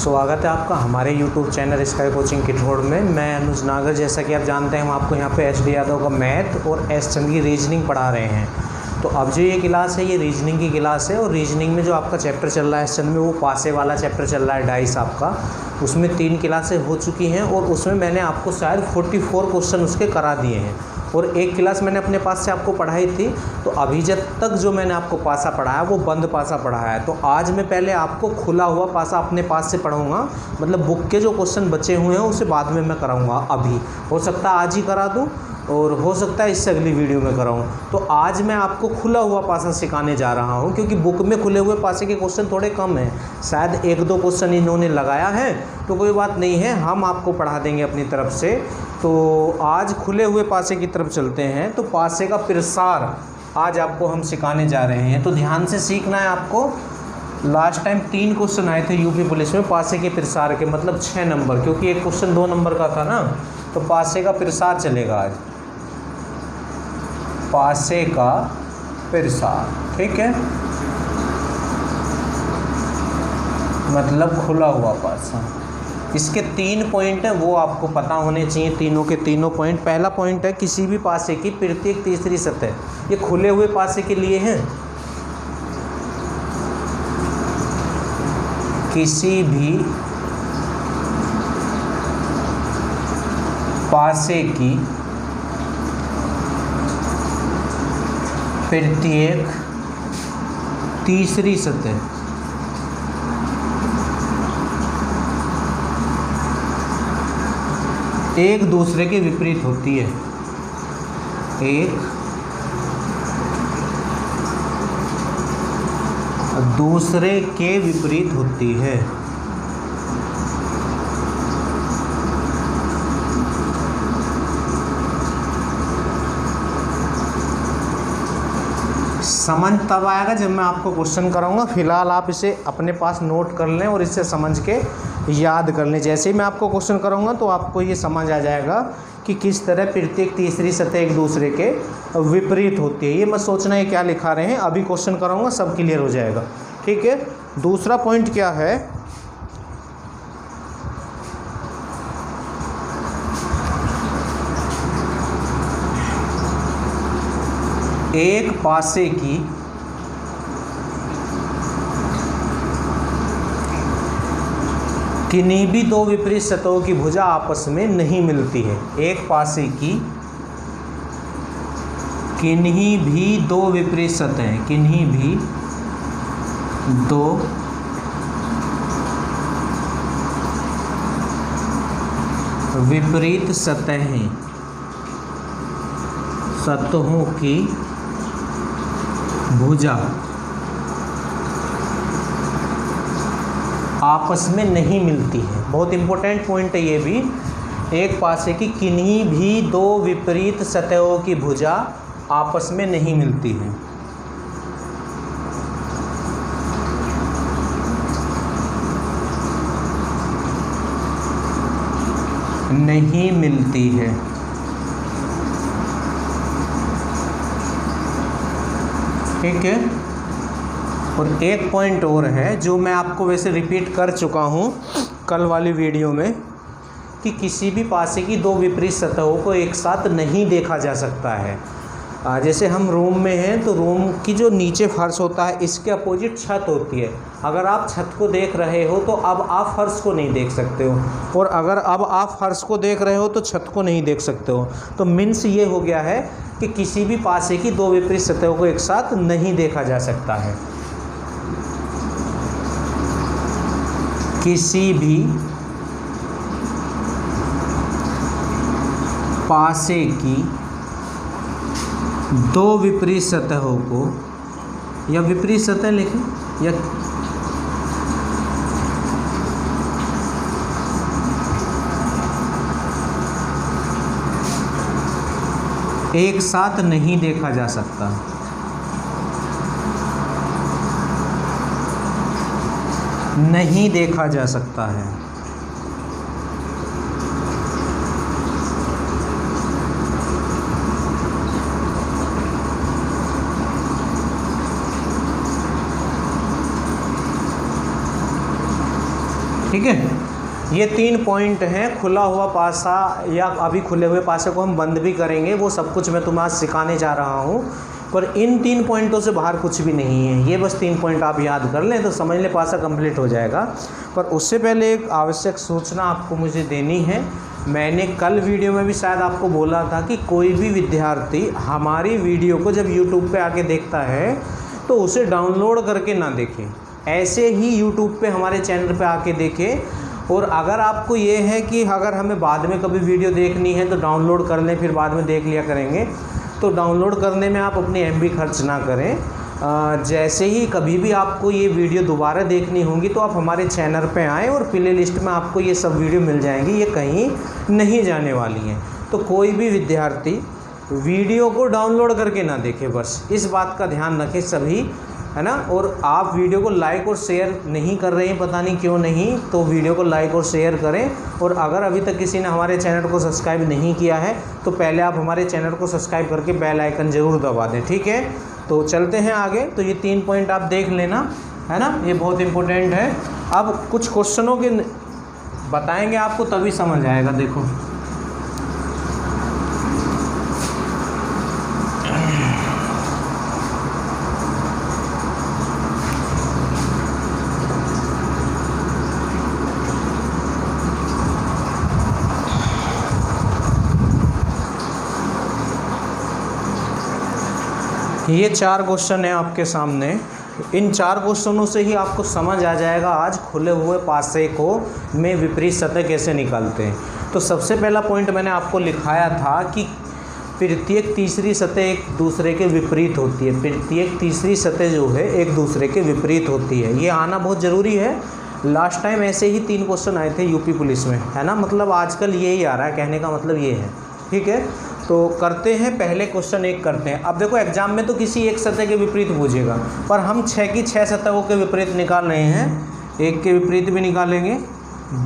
स्वागत है आपका हमारे YouTube चैनल स्काई कोचिंग किठोड़ में। मैं अनुज नागर। जैसा कि आप जानते हैं हम आपको यहाँ पे एच डी यादव का मैथ और एस चंद की रीजनिंग पढ़ा रहे हैं। तो अब जो ये क्लास है ये रीजनिंग की क्लास है और रीजनिंग में जो आपका चैप्टर चल रहा है एस चंद में वो पासे वाला चैप्टर चल रहा है डाइस आपका। उसमें 3 क्लासें हो चुकी हैं और उसमें मैंने आपको शायद 44 क्वेश्चन उसके करा दिए हैं और एक क्लास मैंने अपने पास से आपको पढ़ाई थी। तो अभी जब तक जो मैंने आपको पासा पढ़ाया वो बंद पासा पढ़ाया है। तो आज मैं पहले आपको खुला हुआ पासा अपने पास से पढ़ाऊँगा, मतलब बुक के जो क्वेश्चन बचे हुए हैं उसे बाद में मैं कराऊँगा। अभी हो सकता है आज ही करा दूँ और हो सकता है इससे अगली वीडियो में कराऊँ। तो आज मैं आपको खुला हुआ पासा सिखाने जा रहा हूँ क्योंकि बुक में खुले हुए पासे के क्वेश्चन थोड़े कम हैं। शायद 1-2 क्वेश्चन इन्होंने लगाया है तो कोई बात नहीं है, हम आपको पढ़ा देंगे अपनी तरफ से। तो आज खुले हुए पासे की तरफ चलते हैं। तो पासे का प्रसार आज आपको हम सिखाने जा रहे हैं, तो ध्यान से सीखना है आपको। लास्ट टाइम 3 क्वेश्चन आए थे यूपी पुलिस में पासे के प्रसार के, मतलब 6 नंबर, क्योंकि एक क्वेश्चन 2 नंबर का था ना। तो पासे का प्रसार चलेगा आज, पासे का प्रसार, ठीक है, मतलब खुला हुआ पासा। इसके 3 पॉइंट हैं वो आपको पता होने चाहिए, तीनों के तीनों पॉइंट। पहला पॉइंट है किसी भी पासे की प्रत्येक तीसरी सतह, ये खुले हुए पासे के लिए है। किसी भी पासे की प्रत्येक तीसरी सतह एक दूसरे के विपरीत होती है, एक दूसरे के विपरीत होती है। समझ तब आएगा जब मैं आपको क्वेश्चन कराऊंगा। फिलहाल आप इसे अपने पास नोट कर लें और इसे समझ के याद कर लें। जैसे ही मैं आपको क्वेश्चन कराऊंगा तो आपको ये समझ आ जाएगा कि किस तरह प्रत्येक तीसरी सतह एक दूसरे के विपरीत होती है। ये मत सोचना है क्या लिखा रहे हैं, अभी क्वेश्चन कराऊंगा सब क्लियर हो जाएगा, ठीक है। दूसरा पॉइंट क्या है, एक पासे की किन्हीं भी 2 विपरीत सतहों की भुजा आपस में नहीं मिलती है। एक पासे की किन्हीं भी 2 विपरीत सतहें, किन्हीं भी 2 विपरीत सतहों की भुजा आपस में नहीं मिलती है। बहुत इंपॉर्टेंट पॉइंट है ये भी। एक पासे की किन्हीं भी 2 विपरीत सतहों की भुजा आपस में नहीं मिलती है। नहीं मिलती है। ठीक है। और एक पॉइंट और है जो मैं आपको वैसे रिपीट कर चुका हूँ कल वाली वीडियो में, कि किसी भी पासे की 2 विपरीत सतहों को एक साथ नहीं देखा जा सकता है। जैसे हम रूम में हैं तो रूम की जो नीचे फर्श होता है इसके अपोजिट छत होती है। अगर आप छत को देख रहे हो तो अब आप फर्श को नहीं देख सकते हो, और अगर अब आप फर्श को देख रहे हो तो छत को नहीं देख सकते हो। तो मीन्स ये हो गया है कि किसी भी पासे की 2 विपरीत सतहों को एक साथ नहीं देखा जा सकता है। किसी भी पासे की 2 विपरीत सतहों को, या विपरीत सतह लिखें, या एक साथ नहीं देखा जा सकता। नहीं देखा जा सकता है। ठीक है, ये 3 पॉइंट हैं। खुला हुआ पासा या अभी खुले हुए पासे को हम बंद भी करेंगे, वो सब कुछ मैं तुम्हें आज सिखाने जा रहा हूँ। पर इन 3 पॉइंटों से बाहर कुछ भी नहीं है। ये बस 3 पॉइंट आप याद कर लें तो समझ लें पासा कंप्लीट हो जाएगा। पर उससे पहले एक आवश्यक सूचना आपको मुझे देनी है। मैंने कल वीडियो में भी शायद आपको बोला था कि कोई भी विद्यार्थी हमारी वीडियो को जब यूट्यूब पे आके देखता है तो उसे डाउनलोड करके ना देखें, ऐसे ही यूट्यूब पे हमारे चैनल पे आके देखें। और अगर आपको ये है कि अगर हमें बाद में कभी वीडियो देखनी है तो डाउनलोड कर लें, फिर बाद में देख लिया करेंगे, तो डाउनलोड करने में आप अपनी MB खर्च ना करें। जैसे ही कभी भी आपको ये वीडियो दोबारा देखनी होगी तो आप हमारे चैनल पे आएँ और प्ले लिस्ट में आपको ये सब वीडियो मिल जाएंगी, ये कहीं नहीं जाने वाली हैं। तो कोई भी विद्यार्थी वीडियो को डाउनलोड करके ना देखे, बस इस बात का ध्यान रखें सभी, है ना। और आप वीडियो को लाइक और शेयर नहीं कर रहे हैं, पता नहीं क्यों नहीं, तो वीडियो को लाइक और शेयर करें। और अगर अभी तक किसी ने हमारे चैनल को सब्सक्राइब नहीं किया है तो पहले आप हमारे चैनल को सब्सक्राइब करके बेल आइकन ज़रूर दबा दें, ठीक है। तो चलते हैं आगे। तो ये 3 पॉइंट आप देख लेना, है ना, ये बहुत इंपॉर्टेंट है। अब कुछ क्वेश्चनों के बताएंगे आपको, तभी समझ आएगा। देखो ये 4 क्वेश्चन हैं आपके सामने। इन 4 क्वेश्चनों से ही आपको समझ आ जाएगा आज खुले हुए पासे को में विपरीत सतह कैसे निकालते हैं। तो सबसे पहला पॉइंट मैंने आपको लिखाया था कि प्रत्येक तीसरी सतह एक दूसरे के विपरीत होती है। प्रत्येक तीसरी सतह जो है एक दूसरे के विपरीत होती है, ये आना बहुत ज़रूरी है। लास्ट टाइम ऐसे ही 3 क्वेश्चन आए थे यूपी पुलिस में, है ना, मतलब आजकल यही आ रहा है, कहने का मतलब ये है, ठीक है। तो करते हैं, पहले क्वेश्चन 1 करते हैं। अब देखो एग्जाम में तो किसी एक सतह के विपरीत पूछेगा, पर हम 6 की 6 सतहों के विपरीत निकाल रहे हैं। 1 के विपरीत भी निकालेंगे,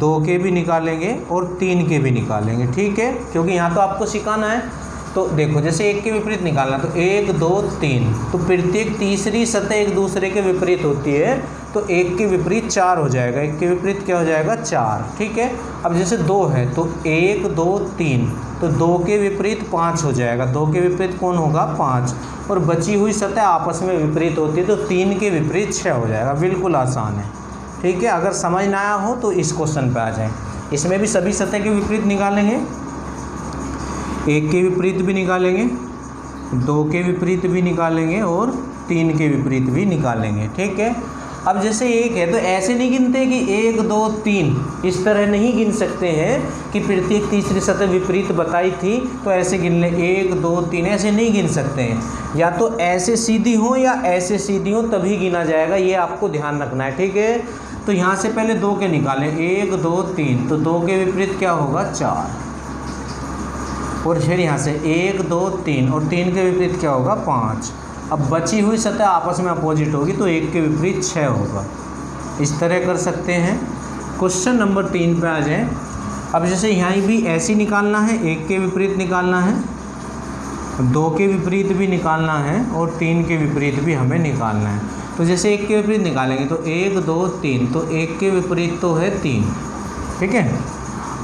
2 के भी निकालेंगे और 3 के भी निकालेंगे, ठीक है, क्योंकि यहाँ तो आपको सिखाना है। तो देखो जैसे 1 के विपरीत निकालना, तो 1 2 3, तो प्रत्येक तीसरी सतह एक दूसरे के विपरीत होती है, तो 1 के विपरीत 4 हो जाएगा। 1 के विपरीत क्या हो जाएगा, 4, ठीक है। अब जैसे 2 है तो 1 2 3, तो 2 के विपरीत 5 हो जाएगा। 2 के विपरीत कौन होगा, 5, और बची हुई सतह आपस में विपरीत होती है, तो 3 के विपरीत 6 हो जाएगा। बिल्कुल आसान है, ठीक है। अगर समझ ना आया हो तो इस क्वेश्चन पे आ जाए। इसमें भी सभी सतह के विपरीत निकालेंगे, 1 के विपरीत भी निकालेंगे, 2 के विपरीत भी निकालेंगे और 3 के विपरीत भी निकालेंगे, ठीक है। अब जैसे 1 है तो ऐसे नहीं गिनते कि 1 2 3, इस तरह नहीं गिन सकते हैं कि प्रत्येक तीसरी सतह विपरीत बताई थी तो ऐसे गिन लें 1 2 3, ऐसे नहीं गिन सकते हैं। या तो ऐसे सीधी हो या ऐसे सीधी हो तभी गिना जाएगा, ये आपको ध्यान रखना है, ठीक है। तो यहाँ से पहले 2 के निकालें, 1 2 3, तो 2 के विपरीत क्या होगा, 4, और फिर यहाँ से 1 2 3 और 3 के विपरीत क्या होगा, 5। अब बची हुई सतह आपस में अपोजिट होगी तो 1 के विपरीत 6 होगा। इस तरह कर सकते हैं। क्वेश्चन नंबर 3 पे आ जाएं। अब जैसे यहाँ भी ऐसे निकालना है, 1 के विपरीत निकालना है, 2 के विपरीत भी निकालना है और 3 के विपरीत भी हमें निकालना है। तो जैसे 1 के विपरीत निकालेंगे तो 1 2 3, तो 1 के विपरीत तो है 3, ठीक है।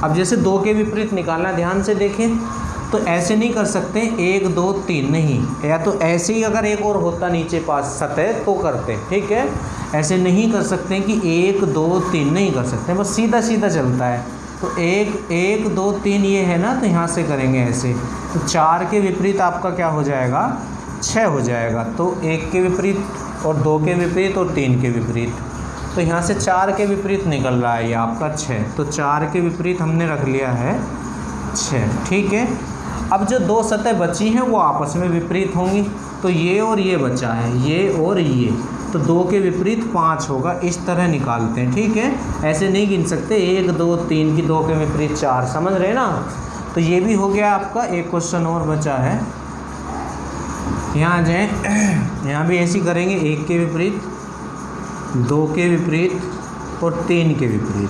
अब जैसे 2 के विपरीत निकालना, ध्यान से देखें, तो ऐसे नहीं कर सकते 1 2 3 नहीं, या तो ऐसे ही अगर एक और होता नीचे पास सतह तो करते, ठीक है। ऐसे नहीं कर सकते कि 1 2 3 नहीं कर सकते, बस सीधा सीधा चलता है। तो 1 2 3 ये है ना, तो यहाँ से करेंगे ऐसे, तो 4 के विपरीत आपका क्या हो जाएगा, 6 हो जाएगा। तो 1 के विपरीत और 2 के विपरीत और 3 के विपरीत, तो यहाँ से 4 के विपरीत निकल रहा है ये आपका 6, तो 4 के विपरीत हमने रख लिया है 6, ठीक है। अब जो 2 सतह बची हैं वो आपस में विपरीत होंगी, तो ये और ये बचा है, ये और ये, तो 2 के विपरीत 5 होगा। इस तरह निकालते हैं, ठीक है। ऐसे नहीं गिन सकते 1 2 3 की 2 के विपरीत 4, समझ रहे ना। तो ये भी हो गया आपका। एक क्वेश्चन और बचा है, यहाँ आ जाए, यहाँ भी ऐसे करेंगे, 1 के विपरीत, 2 के विपरीत और 3 के विपरीत,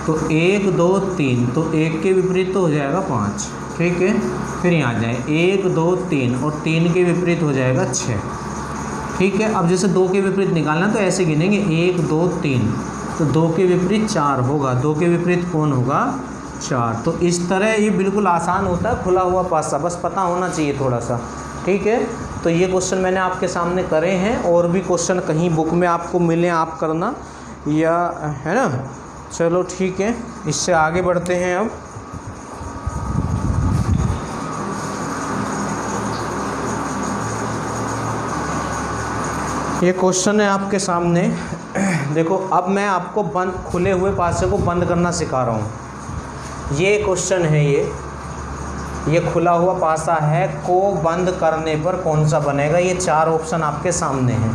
तो 1 2 3, तो 1 के विपरीत तो हो जाएगा 5, ठीक है। फिर यहाँ जाए 1 2 3 और 3 के विपरीत हो जाएगा 6, ठीक है। अब जैसे 2 के विपरीत निकालना तो ऐसे गिनेंगे 1 2 3, तो 2 के विपरीत 4 होगा, 2 के विपरीत कौन होगा 4। तो इस तरह ये बिल्कुल आसान होता है खुला हुआ पासा, बस पता होना चाहिए थोड़ा सा, ठीक है। तो ये क्वेश्चन मैंने आपके सामने करे हैं, और भी क्वेश्चन कहीं बुक में आपको मिले आप करना, या है ना। चलो ठीक है, इससे आगे बढ़ते हैं अब। ये क्वेश्चन है आपके सामने, देखो अब मैं आपको बंद खुले हुए पासे को बंद करना सिखा रहा हूँ। ये क्वेश्चन है, ये खुला हुआ पासा है, को बंद करने पर कौन सा बनेगा। ये 4 ऑप्शन आपके सामने हैं,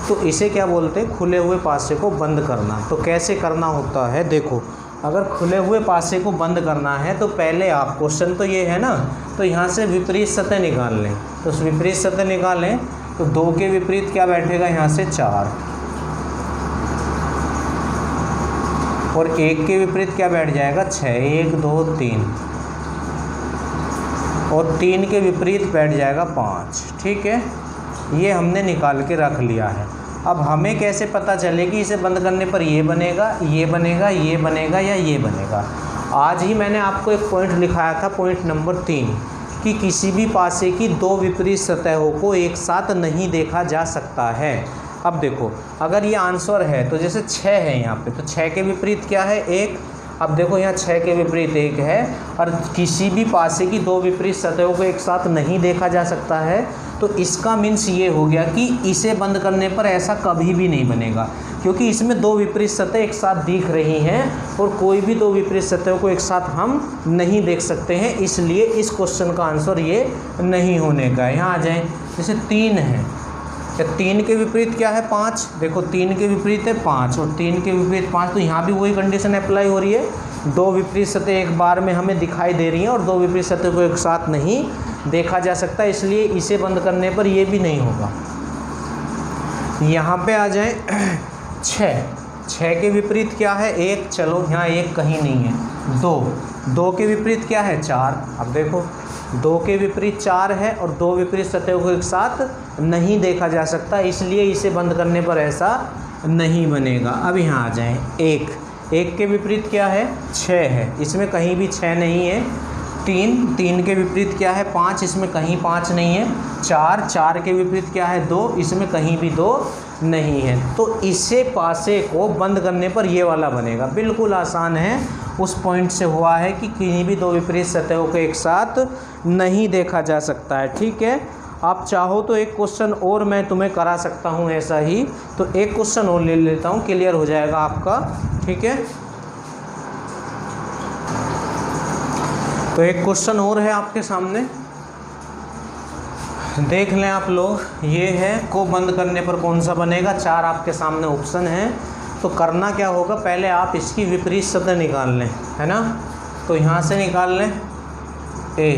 तो इसे क्या बोलते हैं, खुले हुए पासे को बंद करना। तो कैसे करना होता है, देखो अगर खुले हुए पासे को बंद करना है तो पहले आप, क्वेश्चन तो ये है ना, तो यहाँ से विपरीत सतह निकाल लें। तो विपरीत सतह निकालें तो 2 के विपरीत क्या बैठेगा यहाँ से 4, और 1 के विपरीत क्या बैठ जाएगा 6, 1 2 3, और 3 के विपरीत बैठ जाएगा 5, ठीक है। ये हमने निकाल के रख लिया है। अब हमें कैसे पता चले कि इसे बंद करने पर ये बनेगा, ये बनेगा, ये बनेगा या ये बनेगा। आज ही मैंने आपको एक पॉइंट लिखाया था, पॉइंट नंबर 3, कि किसी भी पासे की 2 विपरीत सतहों को एक साथ नहीं देखा जा सकता है। अब देखो अगर ये आंसर है तो जैसे 6 है यहाँ पे, तो 6 के विपरीत क्या है 1। अब देखो यहाँ 6 के विपरीत 1 है, और किसी भी पासे की 2 विपरीत सतहों को एक साथ नहीं देखा जा सकता है, तो इसका मीन्स ये हो गया कि इसे बंद करने पर ऐसा कभी भी नहीं बनेगा, क्योंकि इसमें 2 विपरीत सतह एक साथ दिख रही हैं, और कोई भी 2 विपरीत सतहों को एक साथ हम नहीं देख सकते हैं, इसलिए इस क्वेश्चन का आंसर ये नहीं होने का है। यहाँ आ जाएँ, जैसे 3 है, 3 के विपरीत क्या है 5, देखो 3 के विपरीत है 5, और 3 के विपरीत 5, तो यहाँ भी वही कंडीशन अप्लाई हो रही है। 2 विपरीत सतह एक बार में हमें दिखाई दे रही हैं, और 2 विपरीत सतह को एक साथ नहीं देखा जा सकता, इसलिए इसे बंद करने पर ये भी नहीं होगा। यहाँ पे आ जाए 6 के विपरीत क्या है 1, चलो यहाँ 1 कहीं नहीं है। 2 के विपरीत क्या है 4, अब देखो 2 के विपरीत 4 है, और 2 विपरीत सतहों को एक साथ नहीं देखा जा सकता, इसलिए इसे बंद करने पर ऐसा नहीं बनेगा। अब यहाँ आ जाएं 1 के विपरीत क्या है 6 है, इसमें कहीं भी 6 नहीं है। 3 के विपरीत क्या है 5, इसमें कहीं 5 नहीं है। 4 के विपरीत क्या है 2, इसमें कहीं भी 2 नहीं है। तो इसे पासे को बंद करने पर ये वाला बनेगा। बिल्कुल आसान है, उस पॉइंट से हुआ है कि किसी भी 2 विपरीत सतहों को एक साथ नहीं देखा जा सकता है, ठीक है। आप चाहो तो एक क्वेश्चन और मैं तुम्हें करा सकता हूँ ऐसा ही, तो एक क्वेश्चन और ले लेता हूँ, क्लियर हो जाएगा आपका, ठीक है। तो एक क्वेश्चन और है आपके सामने, देख लें आप लोग। ये है को बंद करने पर कौन सा बनेगा, 4 आपके सामने ऑप्शन हैं। तो करना क्या होगा, पहले आप इसकी विपरीत सतह निकाल लें, है ना। तो यहाँ से निकाल लें ए,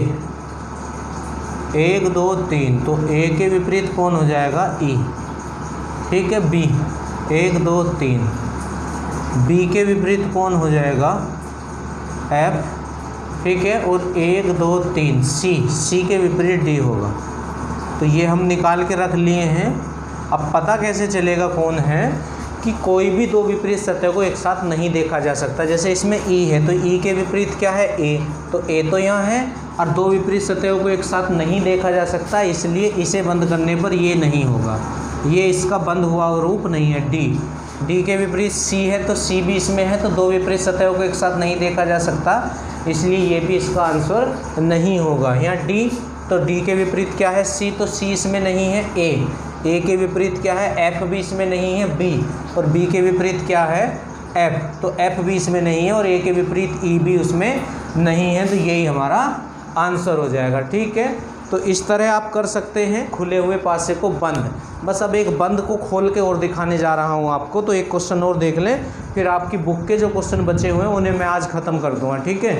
1 2 3, तो ए के विपरीत कौन हो जाएगा ई, ठीक है। बी 1 2 3, बी के विपरीत कौन हो जाएगा एफ, ठीक है। और 1 2 3 सी के विपरीत डी होगा। तो ये हम निकाल के रख लिए हैं। अब पता कैसे चलेगा कौन है, कि कोई भी 2 विपरीत सतह को एक साथ नहीं देखा जा सकता। जैसे इसमें ई है, तो ई के विपरीत क्या है ए, तो ए तो यहाँ है, और 2 विपरीत सतहों को एक साथ नहीं देखा जा सकता, इसलिए इसे बंद करने पर ये नहीं होगा, ये इसका बंद हुआ रूप नहीं है। डी के विपरीत सी है, तो सी भी इसमें है, तो 2 विपरीत सतहों को एक साथ नहीं देखा जा सकता, इसलिए ये भी इसका आंसर नहीं होगा। यहाँ डी, तो डी के विपरीत क्या है सी, तो सी इसमें नहीं है। ए के विपरीत क्या है एफ, भी इसमें नहीं है। बी, और बी के विपरीत क्या है एफ, तो एफ भी इसमें नहीं है, और ए के विपरीत ई भी उसमें नहीं है। तो यही हमारा आंसर हो जाएगा, ठीक है। तो इस तरह आप कर सकते हैं खुले हुए पासे को बंद। बस अब एक बंद को खोल के और दिखाने जा रहा हूँ आपको, तो एक क्वेश्चन और देख लें, फिर आपकी बुक के जो क्वेश्चन बचे हुए हैं उन्हें मैं आज ख़त्म कर दूँगा, ठीक है।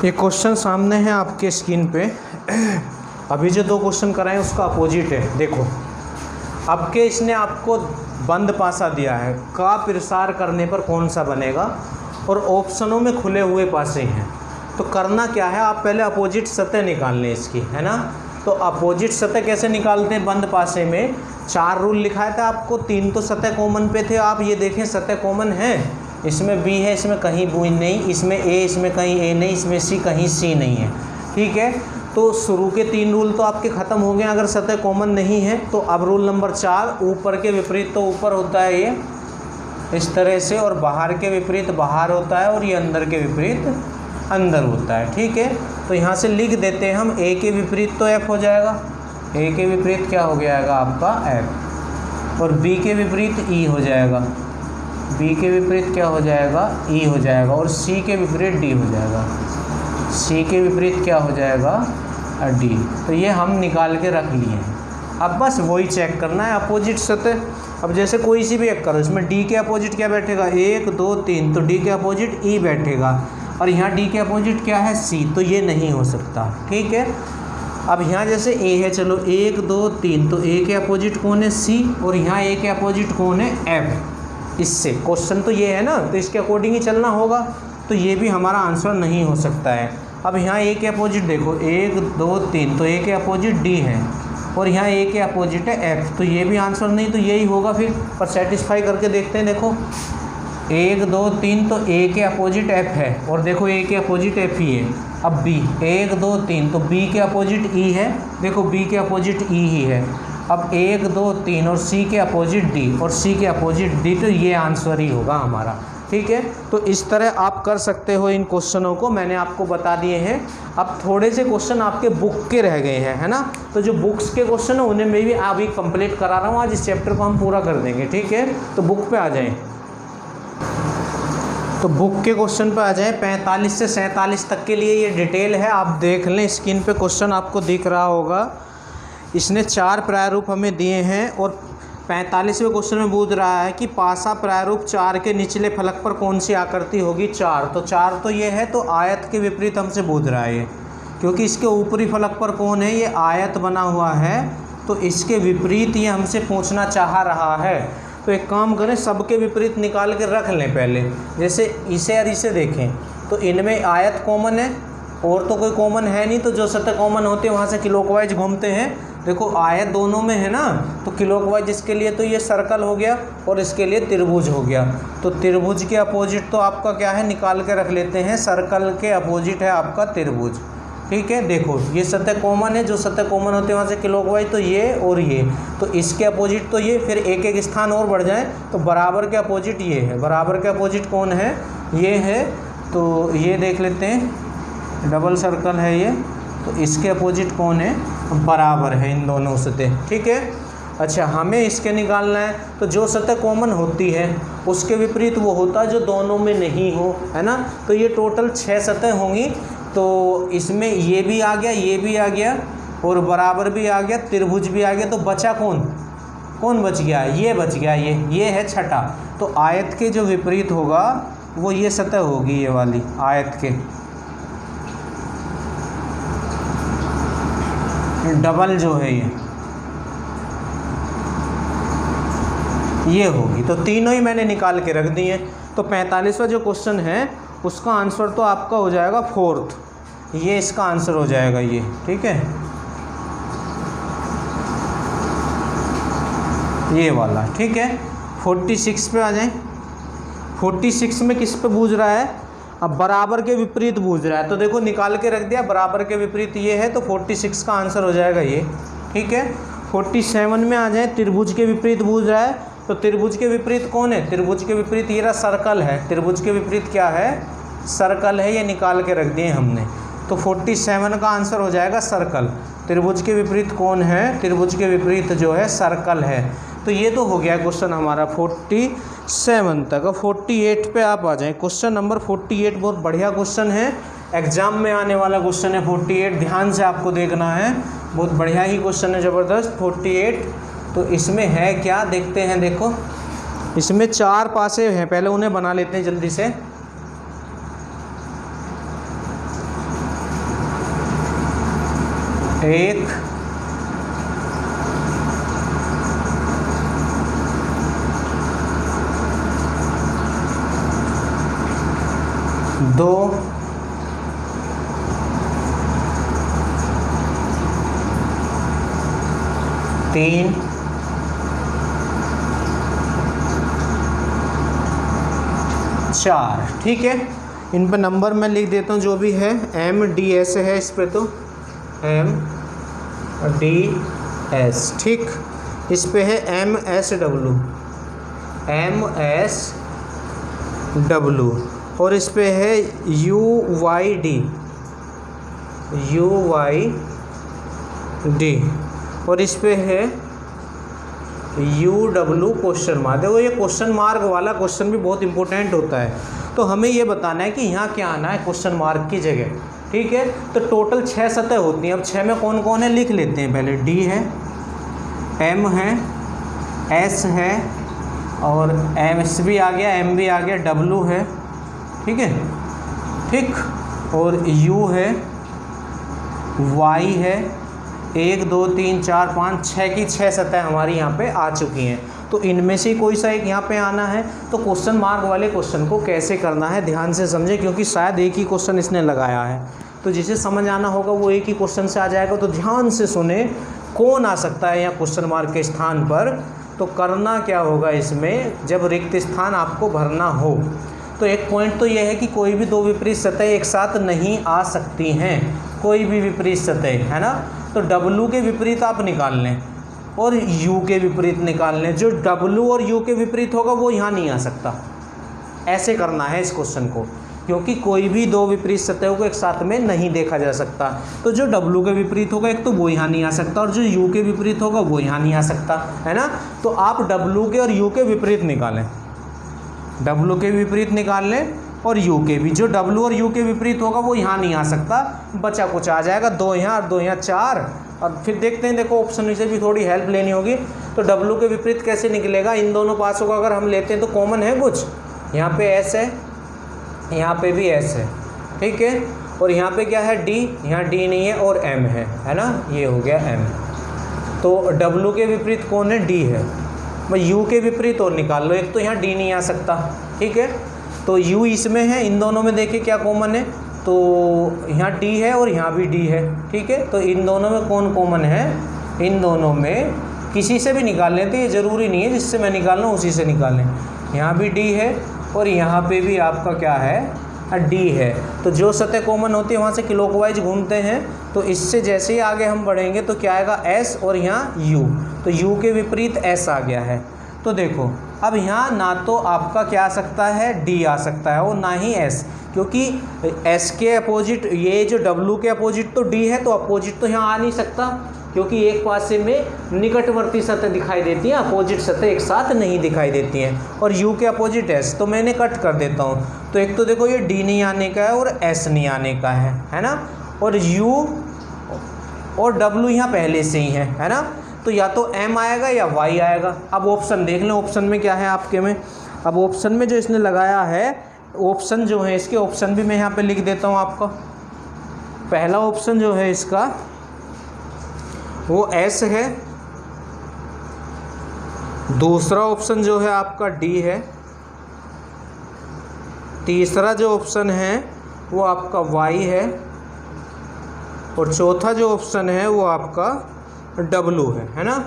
ये क्वेश्चन सामने है आपके स्क्रीन पे। अभी जो 2 क्वेश्चन कराएं उसका अपोजिट है। देखो अब के इसने आपको बंद पासा दिया है, का प्रसार करने पर कौन सा बनेगा, और ऑप्शनों में खुले हुए पासे हैं। तो करना क्या है, आप पहले अपोजिट सतह निकाल लें इसकी, है ना। तो अपोजिट सतह कैसे निकालते हैं बंद पासे में, 4 रूल लिखाया था आपको, 3 तो सतह कॉमन पे थे। आप ये देखें सतह कॉमन है, इसमें बी है, इसमें कहीं बी नहीं, इसमें ए, इसमें कहीं ए नहीं, इसमें सी कहीं सी नहीं है। ठीक है, तो शुरू के 3 रूल तो आपके ख़त्म हो गए अगर सतह कॉमन नहीं है। तो अब रूल नंबर 4, ऊपर के विपरीत तो ऊपर होता है ये इस तरह से, और बाहर के विपरीत बाहर होता है, और ये अंदर के विपरीत अंदर होता है। ठीक है, तो यहाँ से लिख देते हैं हम, ए के विपरीत तो एफ हो जाएगा, ए के विपरीत क्या हो जाएगा आपका एफ, और बी के विपरीत ई हो जाएगा, बी के विपरीत क्या हो जाएगा ई हो जाएगा, और सी के विपरीत डी हो जाएगा, सी के विपरीत क्या हो जाएगा डी। तो ये हम निकाल के रख लिए हैं। अब बस वही चेक करना है अपोजिट सतह। अब जैसे कोई सी भी एक करो, इसमें डी के अपोजिट क्या बैठेगा 1 2 3, तो डी के अपोजिट ई बैठेगा, और यहाँ डी के अपोजिट क्या है सी, तो ये नहीं हो सकता। ठीक है, अब यहाँ जैसे ए है, चलो 1 2 3, तो ए के अपोजिट कौन है सी, और यहाँ ए के अपोजिट कौन है एफ। इससे क्वेश्चन तो ये है ना, तो इसके अकॉर्डिंग ही चलना होगा, तो ये भी हमारा आंसर नहीं हो सकता है। अब यहाँ ए के अपोजिट देखो 1 2 3, तो ए के अपोजिट डी है, और यहाँ ए के अपोजिट है एफ, तो ये भी आंसर नहीं, तो यही होगा फिर। पर सेटिस्फाई करके देखते हैं, देखो 1 2 3, तो ए के अपोजिट एफ है, और देखो ए के अपोजिट एफ ही है। अब बी 1 2 3, तो बी के अपोजिट ई है, देखो बी के अपोजिट ई ही है। अब 1 2 3, और सी के अपोजिट डी, और सी के अपोजिट डी, तो ये आंसर ही होगा हमारा। ठीक है, तो इस तरह आप कर सकते हो इन क्वेश्चनों को, मैंने आपको बता दिए हैं। अब थोड़े से क्वेश्चन आपके बुक के रह गए हैं, है ना, तो जो बुक्स के क्वेश्चन है उन्हें मैं भी अभी कंप्लीट करा रहा हूँ, आज इस चैप्टर को हम पूरा कर देंगे। ठीक है, तो बुक पे आ जाएं, तो बुक के क्वेश्चन पे आ जाएं। 45 से 47 तक के लिए ये डिटेल है, आप देख लें, स्क्रीन पे क्वेश्चन आपको दिख रहा होगा। इसने 4 प्रारूप हमें दिए हैं, और 45वें क्वेश्चन में पूछ रहा है कि पासा प्रारूप 4 के निचले फलक पर कौन सी आकृति होगी 4, तो 4 तो ये है, तो आयत के विपरीत हमसे पूछ रहा है ये, क्योंकि इसके ऊपरी फलक पर कौन है, ये आयत बना हुआ है, तो इसके विपरीत ये हमसे पूछना चाह रहा है। तो एक काम करें, सबके विपरीत निकाल के रख लें पहले, जैसे इसे और इसे देखें, तो इनमें आयत कॉमन है, और तो कोई कॉमन है नहीं, तो जो सतह कॉमन होते हैं वहाँ से क्लॉकवाइज घूमते हैं। देखो आयत दोनों में है ना, तो क्लॉकवाइज इसके लिए तो ये सर्कल हो गया, और इसके लिए त्रिभुज हो गया। तो त्रिभुज के अपोजिट तो आपका क्या है, निकाल के रख लेते हैं, सर्कल के अपोजिट है आपका त्रिभुज। ठीक है, देखो ये सतह कॉमन है, जो सतह कॉमन होते हैं वहाँ से क्लॉकवाइज, तो ये और ये, तो इसके अपोजिट तो ये, फिर एक एक स्थान और बढ़ जाए, तो बराबर के अपोजिट ये है, बराबर के अपोजिट कौन है, ये है, तो ये देख लेते हैं, डबल सर्कल है ये, तो इसके अपोजिट कौन है, बराबर है इन दोनों सतह। ठीक है, अच्छा हमें इसके निकालना है, तो जो सतह कॉमन होती है उसके विपरीत वो होता है जो दोनों में नहीं हो, है ना। तो ये टोटल 6 सतह होंगी, तो इसमें ये भी आ गया, ये भी आ गया, और बराबर भी आ गया, त्रिभुज भी आ गया, तो बचा कौन, कौन बच गया, ये बच गया, ये है छठा। तो आयत के जो विपरीत होगा वो ये सतह होगी, ये वाली आयत के डबल जो है ये होगी। तो तीनों ही मैंने निकाल के रख दिए। तो 45वां जो क्वेश्चन है उसका आंसर तो आपका हो जाएगा 4th, ये इसका आंसर हो जाएगा ये। ठीक है, ये वाला। ठीक है, 46 पे आ जाएं। 46 में किस पे बूझ रहा है, अब बराबर के विपरीत बूझ रहा है, तो देखो निकाल के रख दिया, बराबर के विपरीत ये है, तो 46 का आंसर हो जाएगा ये। ठीक है, 47 में आ जाए, त्रिभुज के विपरीत बूझ रहा है, तो त्रिभुज के विपरीत कौन है, त्रिभुज के विपरीत ये रहा सर्कल है, त्रिभुज के विपरीत क्या है, सर्कल है, ये निकाल के रख दिए हमने। तो 47 का आंसर हो जाएगा सर्कल। त्रिभुज के विपरीत कौन है, त्रिभुज के विपरीत जो है सर्कल है। तो ये तो हो गया क्वेश्चन हमारा 47 तक। 48 पे आप आ जाएं। क्वेश्चन नंबर 48 बहुत बढ़िया क्वेश्चन है, एग्जाम में आने वाला क्वेश्चन है 48, ध्यान से आपको देखना है, बहुत बढ़िया ही क्वेश्चन है, ज़बरदस्त। 48 तो इसमें है क्या, देखते हैं। देखो इसमें 4 पासे हैं, पहले उन्हें बना लेते हैं जल्दी से। एक, दो, तीन, 4। ठीक है, इन पर नंबर मैं लिख देता हूँ जो भी है। MDS है इस पे, तो MDS। ठीक, इस पे है MSW और इस पे है UYD और इस पे है UW क्वेश्चन मार्क। देखो ये क्वेश्चन मार्क वाला क्वेश्चन भी बहुत इंपॉर्टेंट होता है, तो हमें ये बताना है कि यहाँ क्या आना है क्वेश्चन मार्क की जगह। ठीक है, तो टोटल 6 सतह होती हैं। अब 6 में कौन कौन है लिख लेते हैं पहले। D है, M है, S है और MS भी आ गया, M भी आ गया, W है। ठीक है, ठीक, और U है, Y है। 1 2 3 4 5 6 की 6 सतह हमारी यहाँ पे आ चुकी हैं। तो इनमें से कोई सा एक यहाँ पे आना है। तो क्वेश्चन मार्क वाले क्वेश्चन को कैसे करना है ध्यान से समझे, क्योंकि शायद एक ही क्वेश्चन इसने लगाया है, तो जिसे समझ आना होगा वो एक ही क्वेश्चन से आ जाएगा। तो ध्यान से सुने कौन आ सकता है यहाँ क्वेश्चन मार्क के स्थान पर। तो करना क्या होगा इसमें, जब रिक्त स्थान आपको भरना हो तो एक पॉइंट तो यह है कि कोई भी 2 विपरीत सतह एक साथ नहीं आ सकती हैं, कोई भी विपरीत सतह, है ना। तो W के विपरीत आप निकाल लें और U के विपरीत निकाल लें। जो W और U के विपरीत होगा वो यहाँ नहीं आ सकता। ऐसे करना है इस क्वेश्चन को, क्योंकि कोई भी 2 विपरीत सतहों को एक साथ में नहीं देखा जा सकता। तो जो W के विपरीत होगा एक तो वो यहाँ नहीं आ सकता और जो U के विपरीत होगा वो यहाँ नहीं आ सकता, है ना। तो आप W के और U के विपरीत निकालें, W के विपरीत निकाल लें और U के भी। जो W और U के विपरीत होगा वो यहाँ नहीं आ सकता, बचा कुछ आ जाएगा। 2 यहाँ और 2 यहाँ 4। और फिर देखते हैं, देखो ऑप्शन से भी थोड़ी हेल्प लेनी होगी। तो W के विपरीत कैसे निकलेगा, इन दोनों पासों का अगर हम लेते हैं तो कॉमन है कुछ। यहाँ पे S है, यहाँ पे भी S है, ठीक है। और यहाँ पे क्या है D, यहाँ D नहीं है और M है ना, ये हो गया M। तो W के विपरीत कौन है, D है। भाई U के विपरीत और निकाल लो, एक तो यहाँ D नहीं आ सकता, ठीक है। तो U इसमें है, इन दोनों में देखिए क्या कॉमन है, तो यहाँ D है और यहाँ भी D है, ठीक है। तो इन दोनों में कौन कॉमन है, इन दोनों में किसी से भी निकाल लेते, ये ज़रूरी नहीं है जिससे मैं निकाल लूँ उसी से निकालें। यहाँ भी D है और यहाँ पे भी आपका क्या है, D है। तो जो सतह कॉमन होती है वहाँ से क्लॉकवाइज घूमते हैं, तो इससे जैसे ही आगे हम बढ़ेंगे तो क्या आएगा, S और यहाँ U। तो U के विपरीत S आ गया है। तो देखो अब यहाँ ना तो आपका क्या आ सकता है, D आ सकता है और ना ही S, क्योंकि S के अपोजिट, ये जो W के अपोजिट तो D है, तो अपोजिट तो यहाँ आ नहीं सकता, क्योंकि एक पासे में निकटवर्ती सतह दिखाई देती हैं, अपोजिट सतह एक साथ नहीं दिखाई देती हैं। और U के अपोजिट S, तो मैंने कट कर देता हूँ। तो एक तो देखो ये D नहीं आने का है और S नहीं आने का है ना। और U और W यहाँ पहले से ही है ना। तो या तो M आएगा या Y आएगा। अब ऑप्शन देख लें, ऑप्शन में क्या है आपके में। अब ऑप्शन में जो इसने लगाया है, ऑप्शन जो है इसके, ऑप्शन भी मैं यहाँ पे लिख देता हूँ आपका। पहला ऑप्शन जो है इसका वो S है, दूसरा ऑप्शन जो है आपका D है, तीसरा जो ऑप्शन है वो आपका Y है और चौथा जो ऑप्शन है वो आपका W है ना।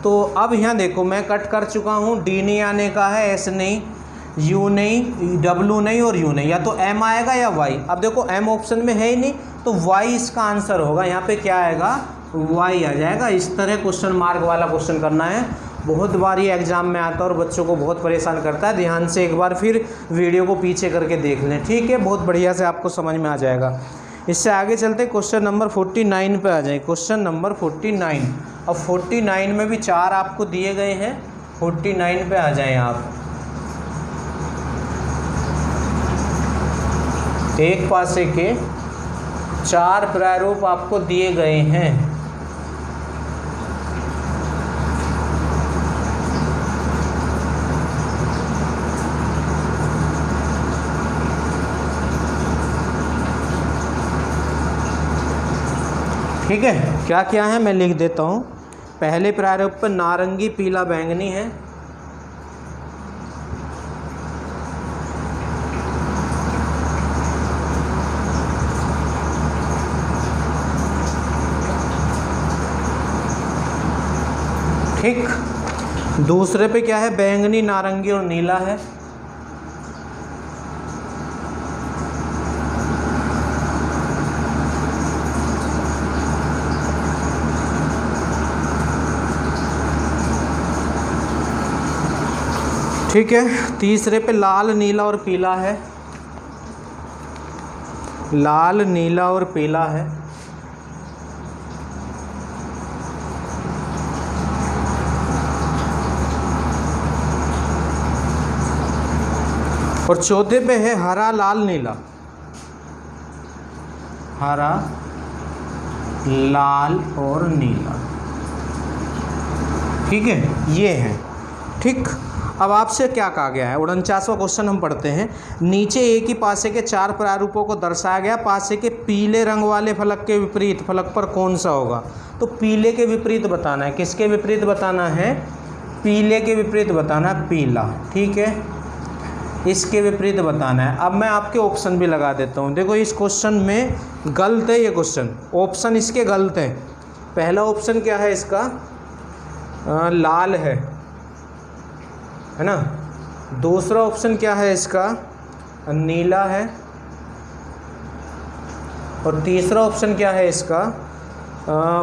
तो अब यहाँ देखो मैं कट कर चुका हूँ, D नहीं आने का है, S नहीं, U नहीं, W नहीं और U नहीं, या तो M आएगा या Y। अब देखो M ऑप्शन में है ही नहीं, तो Y इसका आंसर होगा। यहाँ पे क्या आएगा, Y आ जाएगा। इस तरह क्वेश्चन मार्क वाला क्वेश्चन करना है। बहुत बार ये एग्जाम में आता है और बच्चों को बहुत परेशान करता है। ध्यान से एक बार फिर वीडियो को पीछे करके देख लें, ठीक है, बहुत बढ़िया से आपको समझ में आ जाएगा। इससे आगे चलते क्वेश्चन नंबर 49 पे आ जाए। Question number 49। अब 49 में भी 4 आपको दिए गए हैं, 49 पे आ जाएं आप। एक पासे के 4 प्रारूप आपको दिए गए हैं। ठीक है, क्या क्या है मैं लिख देता हूँ। पहले प्रारूप पर नारंगी, पीला, बैंगनी है। ठीक, दूसरे पे क्या है, बैंगनी, नारंगी और नीला है। ठीक है, तीसरे पे लाल नीला और पीला है, लाल नीला और पीला है। और चौथे पे है हरा लाल नीला, हरा लाल और नीला। ठीक है, ये है। ठीक, अब आपसे क्या कहा गया है, 49वां क्वेश्चन हम पढ़ते हैं। नीचे एक ही पासे के 4 प्रारूपों को दर्शाया गया, पासे के पीले रंग वाले फलक के विपरीत फलक पर कौन सा होगा। तो पीले के विपरीत बताना है, किसके विपरीत बताना है, पीले के विपरीत बताना है, पीला। ठीक है, इसके विपरीत बताना है। अब मैं आपके ऑप्शन भी लगा देता हूँ। देखो इस क्वेश्चन में गलत है, ये क्वेश्चन ऑप्शन इसके गलत है। पहला ऑप्शन क्या है इसका, लाल है ना। दूसरा ऑप्शन क्या है इसका, नीला है। और तीसरा ऑप्शन क्या है इसका,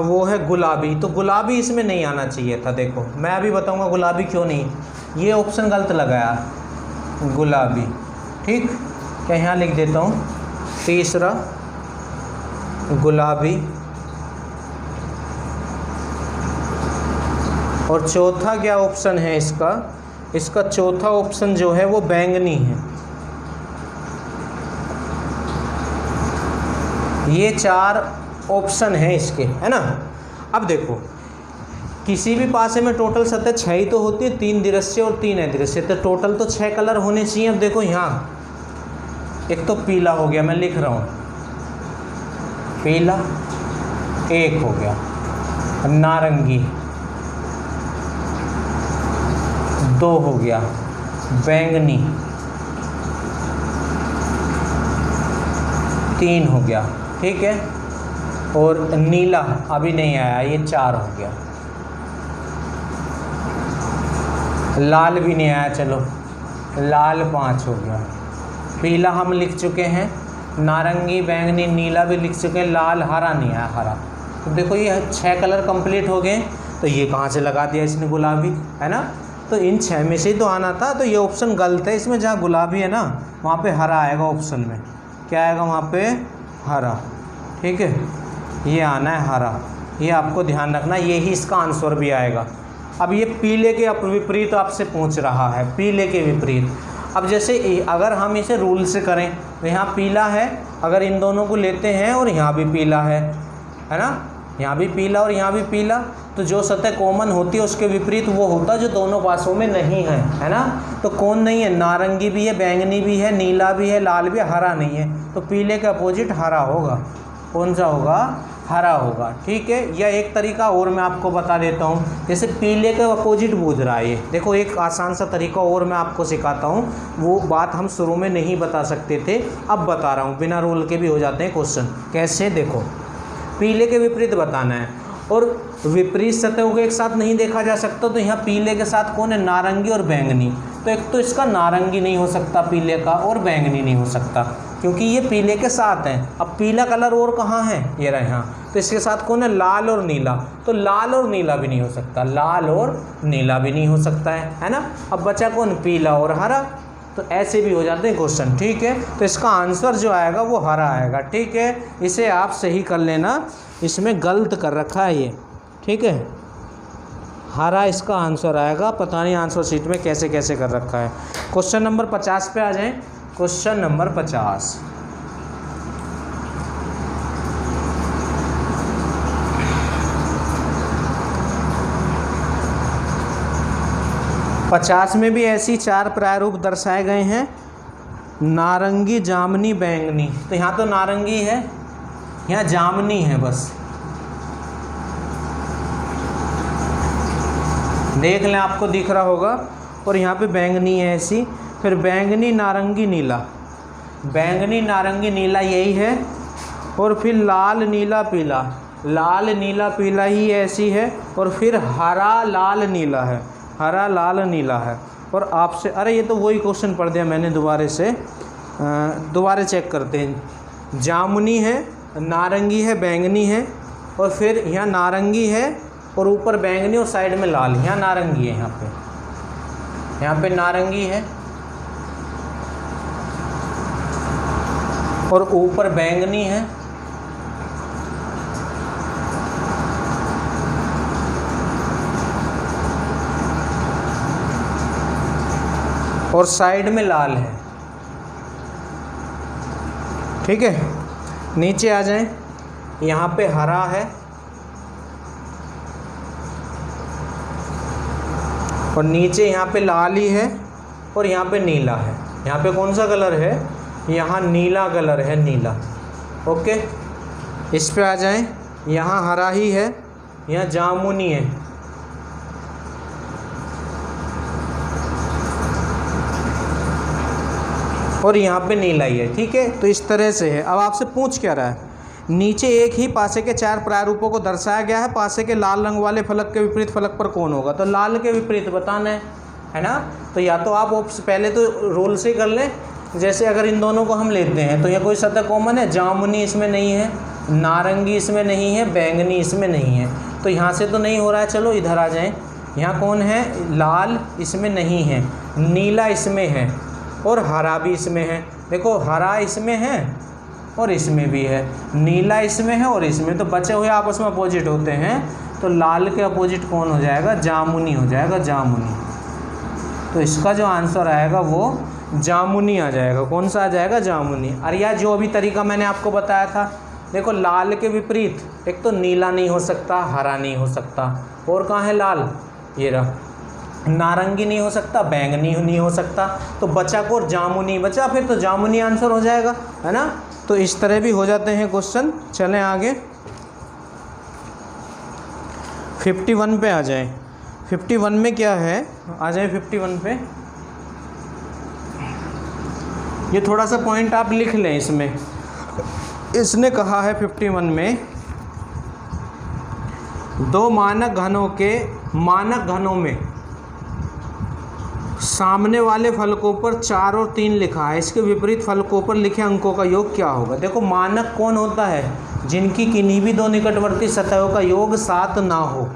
वो है गुलाबी। तो गुलाबी इसमें नहीं आना चाहिए था। देखो मैं अभी बताऊंगा गुलाबी क्यों नहीं, ये ऑप्शन गलत लगाया, गुलाबी। ठीक, क्या यहाँ लिख देता हूँ, तीसरा गुलाबी और चौथा क्या ऑप्शन है इसका, इसका चौथा ऑप्शन जो है वो बैंगनी है। ये 4 ऑप्शन हैं इसके, है ना। अब देखो किसी भी पासे में टोटल सतह 6 ही तो होती है, 3 दृश्य और 3 अदृश्य, तो टोटल तो 6 कलर होने चाहिए। अब देखो यहाँ एक तो पीला हो गया, मैं लिख रहा हूँ पीला, एक हो गया नारंगी, 2 हो गया बैंगनी, 3 हो गया। ठीक है, और नीला अभी नहीं आया, ये 4 हो गया। लाल भी नहीं आया, चलो लाल 5 हो गया। पीला हम लिख चुके हैं, नारंगी बैंगनी नीला भी लिख चुके हैं, लाल हरा नहीं आया, हरा। तो देखो ये 6 कलर कंप्लीट हो गए। तो ये कहाँ से लगा दिया इसने, गुलाबी, है ना। तो इन 6 में से ही तो आना था। तो ये ऑप्शन गलत है, इसमें जहाँ गुलाबी है ना वहाँ पे हरा आएगा। ऑप्शन में क्या आएगा, वहाँ पे हरा। ठीक है, ये आना है हरा, ये आपको ध्यान रखना, यही इसका आंसर भी आएगा। अब ये पीले के विपरीत आपसे पूछ रहा है, पीले के विपरीत। अब जैसे अगर हम इसे रूल से करें तो यहाँ पीला है, अगर इन दोनों को लेते हैं और यहाँ भी पीला है ना, यहाँ भी पीला और यहाँ भी पीला, तो जो सतह कॉमन होती है उसके विपरीत वो होता है जो दोनों पासों में नहीं है ना। तो कौन नहीं है, नारंगी भी है, बैंगनी भी है, नीला भी है, लाल भी है, हरा नहीं है। तो पीले का अपोजिट हरा होगा। कौन सा होगा, हरा होगा। ठीक है, या एक तरीका और मैं आपको बता देता हूँ, जैसे पीले के अपोजिट पूछ रहा है ये, देखो एक आसान सा तरीका और मैं आपको सिखाता हूँ। वो बात हम शुरू में नहीं बता सकते थे, अब बता रहा हूँ, बिना रूल के भी हो जाते हैं क्वेश्चन। कैसे, देखो पीले के विपरीत बताना है और विपरीत सतहों को एक साथ नहीं देखा जा सकता। तो यहाँ पीले के साथ कौन है, नारंगी और बैंगनी। तो एक तो इसका नारंगी नहीं हो सकता पीले का, और बैंगनी नहीं हो सकता क्योंकि ये पीले के साथ हैं। अब पीला कलर और कहाँ है, ये रहा यहाँ। तो इसके साथ कौन है, लाल और नीला। तो लाल और नीला भी नहीं हो सकता, लाल और नीला भी नहीं हो सकता है ना। अब बचा कौन, पीला और हरा। तो ऐसे भी हो जाते हैं क्वेश्चन। ठीक है, तो इसका आंसर जो आएगा वो हरा आएगा। ठीक है, इसे आप सही कर लेना, इसमें गलत कर रखा है ये। ठीक है, हरा इसका आंसर आएगा, पता नहीं आंसर शीट में कैसे कैसे कर रखा है। क्वेश्चन नंबर 50 पे आ जाएं। क्वेश्चन नंबर 50, में भी ऐसी 4 प्रारूप दर्शाए गए हैं, नारंगी, जामुनी, बैंगनी। तो यहाँ तो नारंगी है, यहाँ जामुनी है, बस देख लें, आपको दिख रहा होगा। और यहाँ पे बैंगनी है ऐसी, फिर बैंगनी, नारंगी, नीला, बैंगनी, नारंगी, नीला यही है। और फिर लाल, नीला, पीला, लाल, नीला, पीला ही ऐसी है। और फिर हरा, लाल, नीला है, हरा, लाल, नीला है। और आपसे, अरे ये तो वही क्वेश्चन पढ़ दिया मैंने, दोबारा चेक करते हैं। जामुनी है, नारंगी है, बैंगनी है, और फिर यहाँ नारंगी है और ऊपर बैंगनी और साइड में लाल, यहाँ नारंगी है यहाँ पे। यहाँ पे नारंगी है और ऊपर बैंगनी है, और साइड में लाल है। ठीक है, नीचे आ जाएं, यहाँ पे हरा है और नीचे यहाँ पे लाल ही है और यहाँ पे नीला है। यहाँ पे कौन सा कलर है? यहाँ नीला कलर है, नीला। ओके, इस पे आ जाएं, यहाँ हरा ही है, यहाँ जामुनी है, और यहाँ पे नीला ही है। ठीक है, तो इस तरह से है। अब आपसे पूछ क्या रहा है? नीचे एक ही पासे के 4 प्रारूपों को दर्शाया गया है, पासे के लाल रंग वाले फलक के विपरीत फलक पर कौन होगा? तो लाल के विपरीत बताना है ना। तो या तो आप पहले तो रोल से कर लें, जैसे अगर इन दोनों को हम लेते हैं तो यह कोई सतह कॉमन है, जामुनी इसमें नहीं है, नारंगी इसमें नहीं है, बैंगनी इसमें नहीं है, तो यहाँ से तो नहीं हो रहा है। चलो इधर आ जाएं, यहाँ कौन है? लाल इसमें नहीं है, नीला इसमें है और हरा भी इसमें है। देखो, हरा इसमें है और इसमें भी है, नीला इसमें है और इसमें, तो बचे हुए आपस में अपोजिट होते हैं। तो लाल के अपोजिट कौन हो जाएगा? जामुनी हो जाएगा, जामुनी। तो इसका जो आंसर आएगा वो जामुनी आ जाएगा। कौन सा आ जाएगा? जामुनी। और या जो अभी तरीका मैंने आपको बताया था, देखो लाल के विपरीत एक तो नीला नहीं हो सकता, हरा नहीं हो सकता, और कहाँ है लाल? ये रहा। नारंगी नहीं हो सकता, बैंगनी नहीं हो सकता, तो बचा को जामुनी बचा, फिर तो जामुनी आंसर हो जाएगा, है ना। तो इस तरह भी हो जाते हैं क्वेश्चन। चलें आगे, 51 पे आ जाएं। 51 में क्या है? आ जाएं 51 पे। ये थोड़ा सा पॉइंट आप लिख लें इसमें। इसने कहा है 51 में, 2 मानक घनों में सामने वाले फलकों पर 4 और 3 लिखा है, इसके विपरीत फलकों पर लिखे अंकों का योग क्या होगा? देखो, मानक कौन होता है? जिनकी किन्हीं भी 2 निकटवर्ती सतहों का योग 7 ना हो,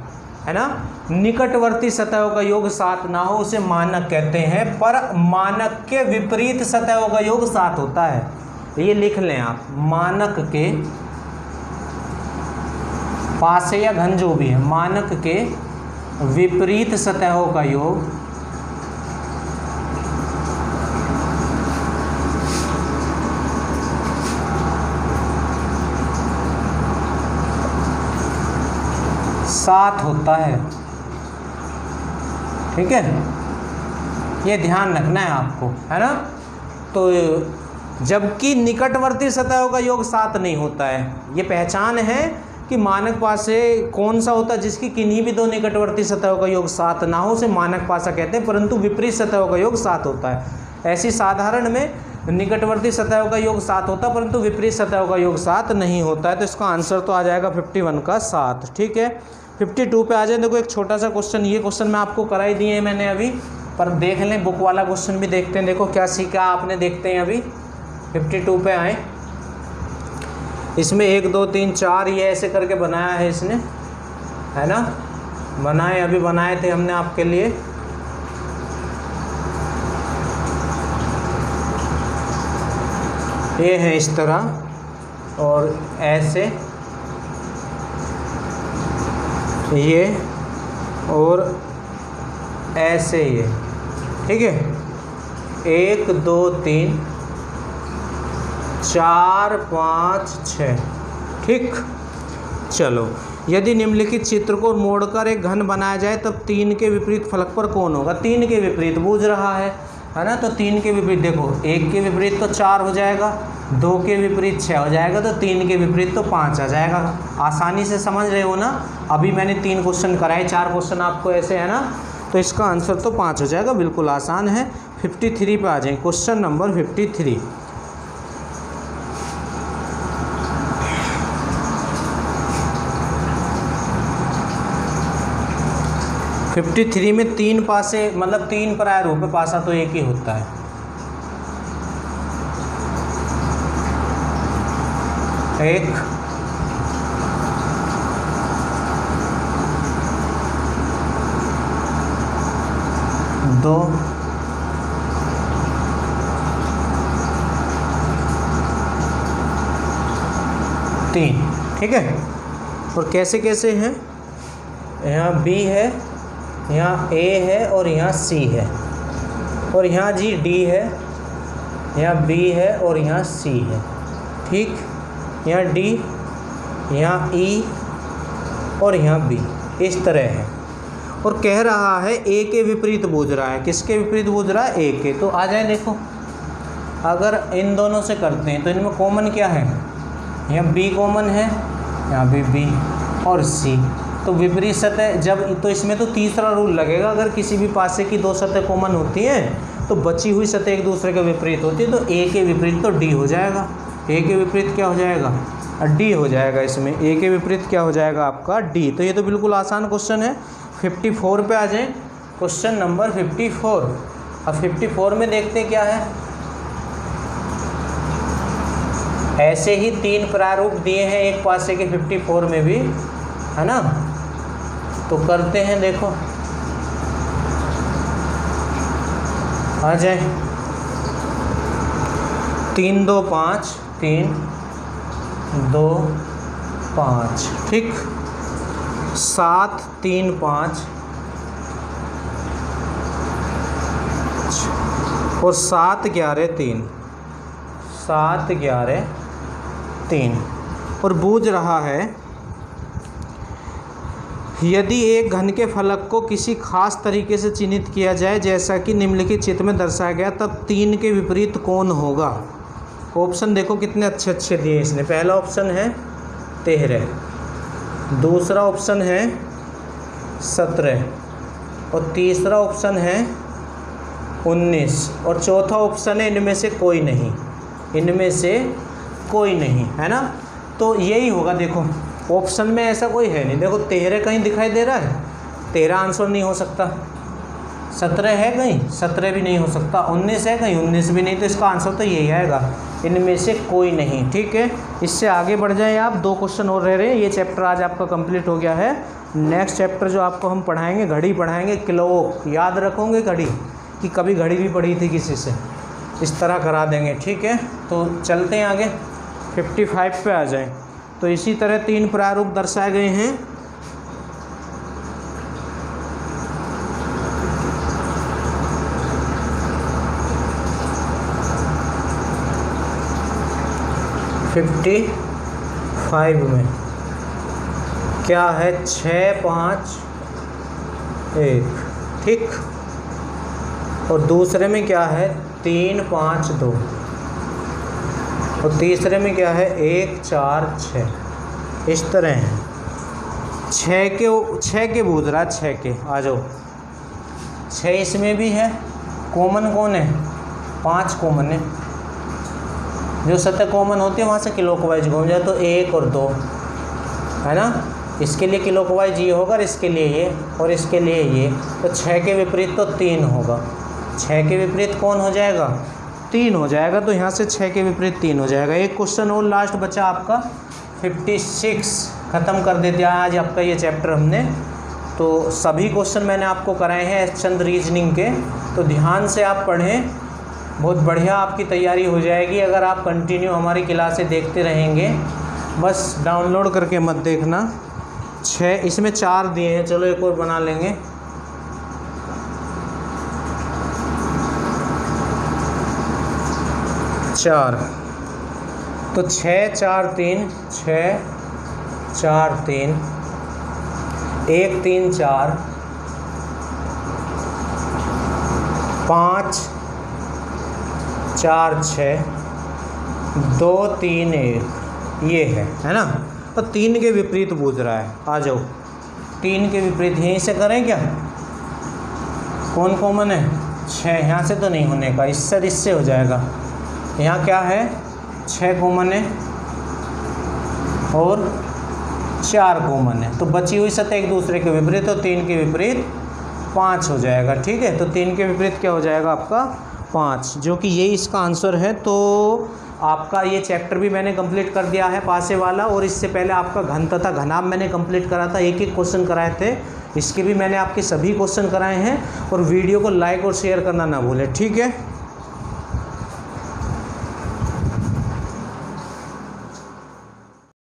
है ना। निकटवर्ती सतहों का योग 7 ना हो उसे मानक कहते हैं, पर मानक के विपरीत सतहों का योग 7 होता है। ये लिख लें आप, मानक के पास या घन जो भी है, मानक के विपरीत सतहों का योग 7 होता है। ठीक है, ये ध्यान रखना है आपको, है ना। तो जबकि निकटवर्ती सतहों का योग 7 नहीं होता है, ये पहचान है कि मानक पासे कौन सा होता है जिसकी किन्हीं भी 2 निकटवर्ती सतहों का योग 7 ना हो, उसे मानक पासा कहते हैं, परंतु विपरीत सतहों का योग 7 होता है। ऐसी साधारण में निकटवर्ती सतहों का योग 7 होता है, परंतु विपरीत सतहों का योग 7 नहीं होता है। तो इसका आंसर तो आ जाएगा 51 का 7। ठीक है, 52 पे आ जाए। देखो, एक छोटा सा क्वेश्चन, ये क्वेश्चन मैं आपको करा ही दिए हैं मैंने अभी, पर देख लें, बुक वाला क्वेश्चन भी देखते हैं। देखो क्या सीखा आपने, देखते हैं अभी। 52 पे आए, इसमें 1 2 3 4 ये ऐसे करके बनाया है इसने, है ना। बनाए, अभी बनाए थे हमने आपके लिए। ये है इस तरह और ऐसे, ये और ऐसे, ये। ठीक है, 1 2 3 4 5 6। ठीक, चलो, यदि निम्नलिखित चित्र को मोड़कर एक घन बनाया जाए तब 3 के विपरीत फलक पर कौन होगा? 3 के विपरीत बूझ रहा है ना। तो 3 के विपरीत, देखो 1 के विपरीत तो 4 हो जाएगा, 2 के विपरीत 6 हो जाएगा, तो 3 के विपरीत तो 5 आ जाएगा। आसानी से समझ रहे हो ना। अभी मैंने 3 क्वेश्चन कराए, 4 क्वेश्चन आपको ऐसे, है ना। तो इसका आंसर तो 5 हो जाएगा, बिल्कुल आसान है। 53 पे आ जाए, क्वेश्चन नंबर 53। में 3 पासे, मतलब 3 प्रारूप है, पासा तो एक ही होता है। एक, 2 3। ठीक है। और कैसे कैसे हैं, यहाँ B है, यहाँ A है और यहाँ C है, और यहाँ जी D है, यहाँ B है और यहाँ C है। ठीक, यहाँ D, यहाँ E और यहाँ B, इस तरह है। और कह रहा है A के विपरीत बूझ रहा है। किसके विपरीत बूझ रहा है? A के। तो आ जाए, देखो अगर इन दोनों से करते हैं तो इनमें कॉमन क्या है? यहाँ B कॉमन है, यहाँ भी B और C। तो विपरीत सतह जब, तो इसमें तो तीसरा रूल लगेगा, अगर किसी भी पासे की दो सतह कॉमन होती हैं तो बची हुई सतह एक दूसरे के विपरीत होती है। तो A के विपरीत तो D हो जाएगा। A के विपरीत क्या हो जाएगा? D हो जाएगा। इसमें A के विपरीत क्या हो जाएगा आपका? D। तो ये तो बिल्कुल आसान क्वेश्चन है। 54 पे आ जाएं, क्वेश्चन नंबर 54। अब 54 में देखते हैं क्या है। ऐसे ही 3 प्रारूप दिए हैं एक पासे के 54 में भी, है ना। तो करते हैं, देखो आ जाए। 3 2 5, 3 2 5। ठीक, 7 3 5 और 7 11 3, 7 11 3। और बूझ रहा है यदि एक घन के फलक को किसी खास तरीके से चिन्हित किया जाए जैसा कि निम्नलिखित चित्र में दर्शाया गया, तब 3 के विपरीत कौन होगा? ऑप्शन देखो कितने अच्छे अच्छे दिए इसने। पहला ऑप्शन है 13, दूसरा ऑप्शन है 17 और तीसरा ऑप्शन है 19 और चौथा ऑप्शन है इनमें से कोई नहीं, इनमें से कोई नहीं, है ना। तो यही होगा। देखो ऑप्शन में ऐसा कोई है नहीं। देखो 13 कहीं दिखाई दे रहा है, 13 आंसर नहीं हो सकता। 17 है कहीं, 17 भी नहीं हो सकता। 19 है कहीं, 19 भी नहीं। तो इसका आंसर तो यही आएगा, इनमें से कोई नहीं। ठीक है, इससे आगे बढ़ जाएं आप। 2 क्वेश्चन और रह रहे हैं। ये चैप्टर आज आपका कंप्लीट हो गया है। नेक्स्ट चैप्टर जो आपको हम पढ़ाएंगे, घड़ी पढ़ाएंगे, क्लॉक। याद रखोगे घड़ी कि कभी घड़ी भी पढ़ी थी किसी से, इस तरह करा देंगे। ठीक है, तो चलते हैं आगे। 55 पे आ जाएं। तो इसी तरह 3 प्रारूप दर्शाए गए हैं। फिफ्टी 5 में क्या है? 6 5 1। ठीक, और दूसरे में क्या है? 3 5 2 और तीसरे में क्या है? 1 4 6। इस तरह है। 6 के बूझ रहा है, 6 के। आ जाओ, 6 इसमें भी है। कॉमन कौन है? 5 कॉमन है। जो सतह कॉमन होती है वहाँ से क्लॉकवाइज घूम जाए तो 1 और 2, है ना। इसके लिए क्लॉकवाइज ये होगा और इसके लिए ये और इसके लिए ये। तो 6 के विपरीत तो 3 होगा। 6 के विपरीत कौन हो जाएगा? 3 हो जाएगा। तो यहाँ से 6 के विपरीत 3 हो जाएगा। एक क्वेश्चन और लास्ट बचा आपका 56। ख़त्म कर देते हैं आज आपका ये चैप्टर हमने। तो सभी क्वेश्चन मैंने आपको कराए हैं एस चंद रीजनिंग के। तो ध्यान से आप पढ़ें, बहुत बढ़िया आपकी तैयारी हो जाएगी अगर आप कंटिन्यू हमारी क्लासें देखते रहेंगे। बस डाउनलोड करके मत देखना। 6 इसमें 4 दिए हैं, चलो एक और बना लेंगे। चार, तो 6 4 3, 6 4 3, 1 3 4, 5 4 6, 2 3 1। ये है ना। तो 3 के विपरीत बूझ रहा है। आ जाओ, 3 के विपरीत यहीं से करें क्या? कौन कॉमन है? 6। यहाँ से तो नहीं होने का, इससे हो जाएगा। यहाँ क्या है? 6 कॉमन है और 4 कॉमन है। तो बची हुई सतह एक दूसरे के विपरीत, तो 3 के विपरीत 5 हो जाएगा। ठीक है, तो 3 के विपरीत क्या हो जाएगा आपका? 5, जो कि यही इसका आंसर है। तो आपका ये चैप्टर भी मैंने कंप्लीट कर दिया है पासे वाला, और इससे पहले आपका घन तथा घनाभ मैंने कंप्लीट करा था, एक एक क्वेश्चन कराए थे, इसके भी मैंने आपके सभी क्वेश्चन कराए हैं। और वीडियो को लाइक और शेयर करना ना भूलें, ठीक है।